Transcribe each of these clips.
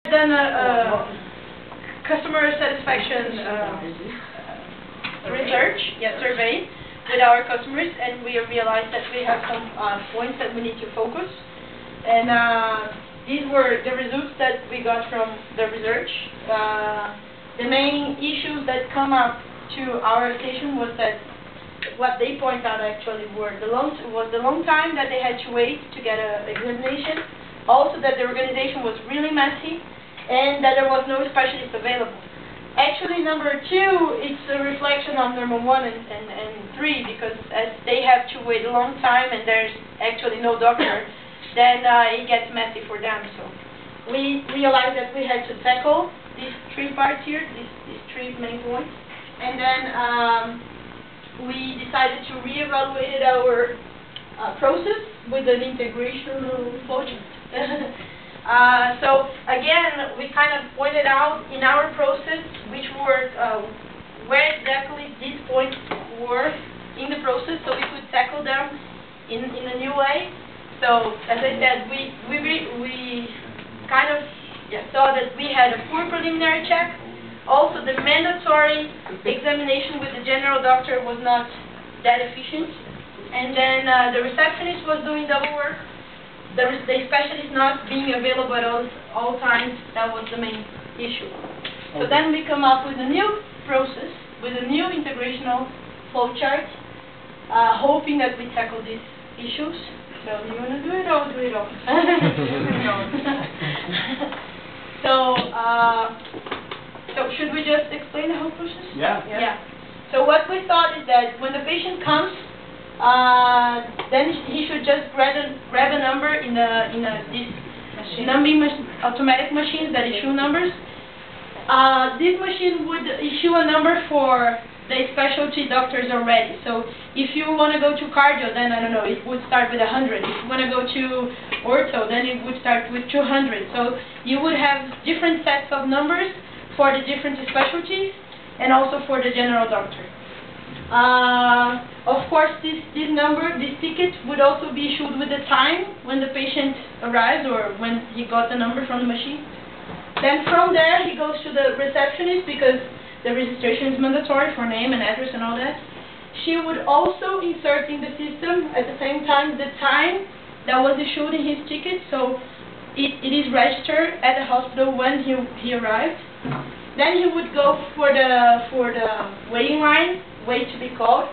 Done a customer satisfaction survey with our customers, and we realized that we have some points that we need to focus. And these were the results that we got from the research. The main issues that come up to our station was that what they point out actually were the long time that they had to wait to get an examination. Also that the organization was really messy, and that there was no specialist available. Actually, number 2, it's a reflection on number 1 and 3, because as they have to wait a long time and there's actually no doctor, then it gets messy for them. So we realized that we had to tackle these 3 parts here, these 3 main points, and then we decided to reevaluate our process with an integration flowchart. So again, we kind of pointed out in our process which were where exactly these points were in the process, so we could tackle them in a new way. So as I said, we kind of saw that we had a poor preliminary check. Also, the mandatory examination with the general doctor was not that efficient, and then the receptionist was doing double work. The specialist not being available at all times, that was the main issue. So then we come up with a new process, with a new integrational flowchart, hoping that we tackle these issues. So you want to do it or do it all? So should we just explain the whole process? Yeah. So what we thought is that when the patient comes, then he should just grab a number in this numbing automatic machines that issue numbers. This machine would issue a number for the specialty doctors already. So if you want to go to cardio, then I don't know, it would start with 100. If you want to go to ortho, then it would start with 200. So you would have different sets of numbers for the different specialties and also for the general doctor. Of course, this ticket would also be issued with the time when the patient arrives or when he got the number from the machine. Then from there, he goes to the receptionist because the registration is mandatory for name and address and all that. She would also insert in the system at the same time the time that was issued in his ticket, so it is registered at the hospital when he arrived. Then he would go for the waiting line, wait to be called.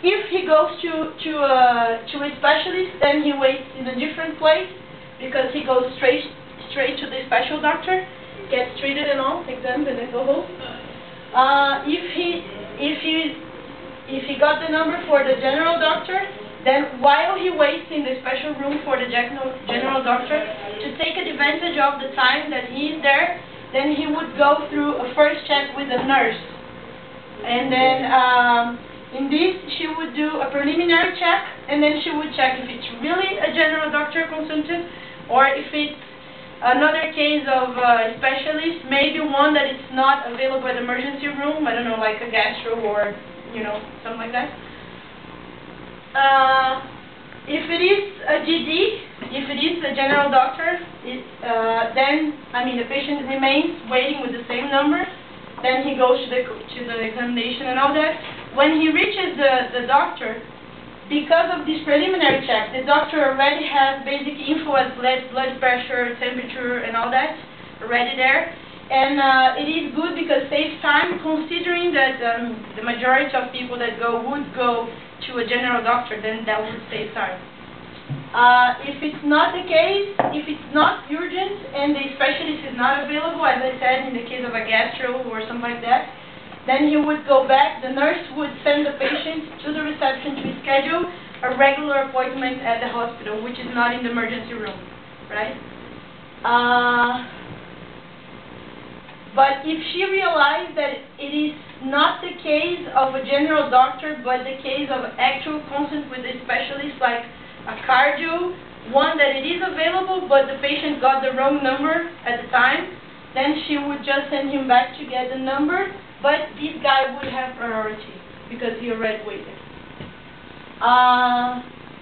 If he goes to a specialist, then he waits in a different place because he goes straight to the special doctor, gets treated and all, examined, and then go home. If he got the number for the general doctor, then while he waits in the special room for the general doctor, to take advantage of the time that he is there, then he would go through a first check with a nurse. And then in this, she would do a preliminary check, and then she would check if it's really a general doctor consultant, or if it's another case of a specialist, maybe one that is not available at the emergency room, I don't know, like a gastro or, something like that. If it is a GD, if it is a general doctor, then, the patient remains waiting with the same number. Then he goes to the examination and all that. When he reaches the doctor, because of this preliminary check, the doctor already has basic info as blood pressure, temperature, and all that already there. And it is good because it saves time, considering that the majority of people that would go to a general doctor, then that would save time. If it's not the case, if it's not urgent and the specialist is not available, as I said, in the case of a gastro or something like that, then he would go back. The nurse would send the patient to the reception to schedule a regular appointment at the hospital, which is not in the emergency room, right? But if she realized that it is not the case of a general doctor, but the case of actual consult with a specialist like a cardio, one that it is available, but the patient got the wrong number at the time, then she would just send him back to get the number, but this guy would have priority because he already waited.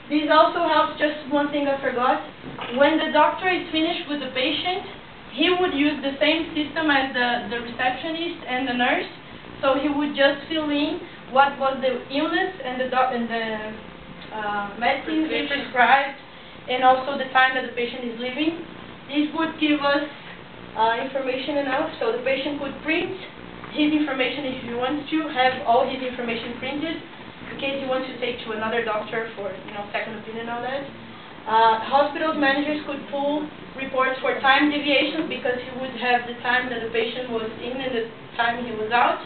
This also helps, just one thing I forgot. When the doctor is finished with the patient, he would use the same system as the receptionist and the nurse. So he would just fill in what was the illness and the medicines he prescribed, and also the time that the patient is leaving. This would give us information enough so the patient could print his information if he wants to, have all his information printed in case he wants to take to another doctor for second opinion on that. Hospital managers could pull reports for time deviations because he would have the time that the patient was in and the time he was out.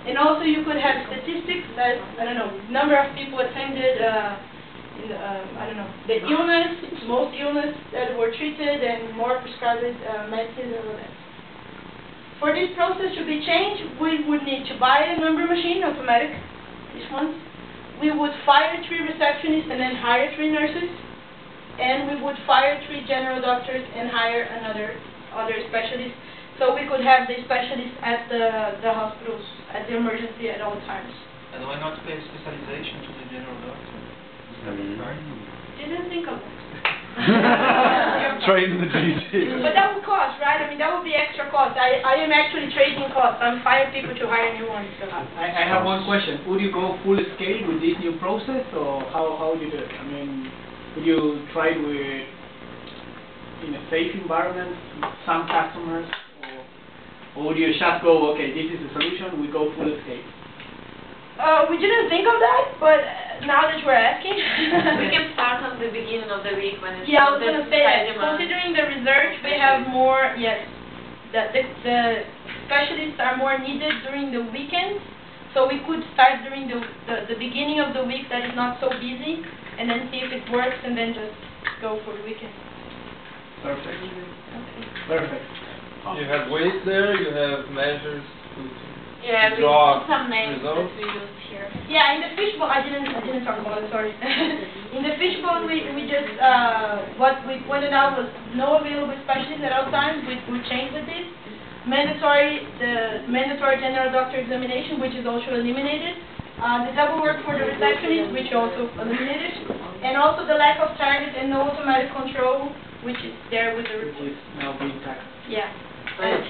And also you could have statistics that, number of people attended, the illness, most illness that were treated and more prescribed medicines and all that. For this process to be changed, we would need to buy a number machine, automatic, this one. We would fire 3 receptionists and then hire 3 nurses. And we would fire 3 general doctors and hire other specialists. So we could have the specialists at the hospitals, at the emergency at all times. And why not pay specialization to the general doctor? Didn't think of that. Train the GT. But that would cost, right? I mean, that would be extra cost. I am actually trading costs. I'm firing people to hire new ones. So. I have one question. Would you go full scale with this new process, or how do you do it? I mean, would you try it with in a safe environment with some customers, or would you just go, okay, this is the solution, we go full scale? We didn't think of that, but now that we're asking. We can start on the beginning of the week when it's I was going to say that. Considering the research, we have more, the specialists are more needed during the weekends, so we could start during the beginning of the week that is not so busy, and then see if it works, and then just go for the weekend. Perfect. Okay. Perfect. You have weights there, you have measures to yeah, we draw put some names results. that we use here. Yeah, in the fishbowl, I didn't talk about it, sorry. In the fishbowl, we just, what we pointed out was no available specialists at all times. We changed with this. The mandatory general doctor examination, which is also eliminated. The double work for the receptionist, which also eliminated. And also the lack of target and no automatic control, which is there with the report. Which is now being tackled. Yeah.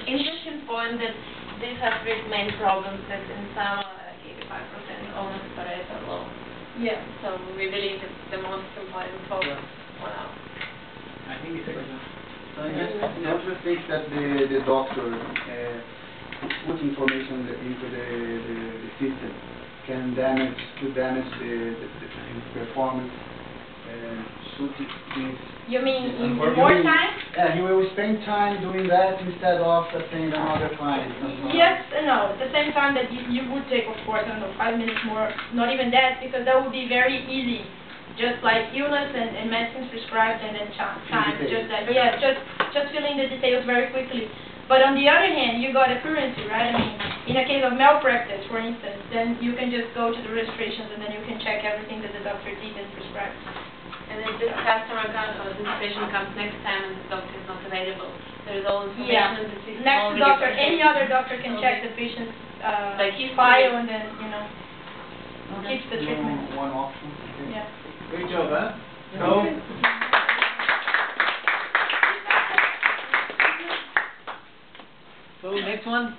Interesting point that this has 3 main problems that in some, like 85% almost rates are low. Yeah. So we believe it's the most important focus for now. I think it's excellent. So don't you think that the doctor put information into the system can damage the performance? Should it be? You mean in more time? Yeah, he will spend time doing that instead of attending another client. Yes and no. At the same time that you would take, of course, 5 minutes more, not even that, because that would be very easy. Just like illness and medicines prescribed and then time. Just that. Yeah, just filling the details very quickly. But on the other hand, you got accuracy, right? I mean, in a case of malpractice, for instance, then you can just go to the registrations and then you can check everything that the doctor did and prescribed. And if this customer comes or this patient comes next time and the doctor is not available, there is all information in the system. Next doctor, any other doctor can check the patient's like his file and then, keeps the treatment. One option. Okay. Yeah. Great job, huh? So next one.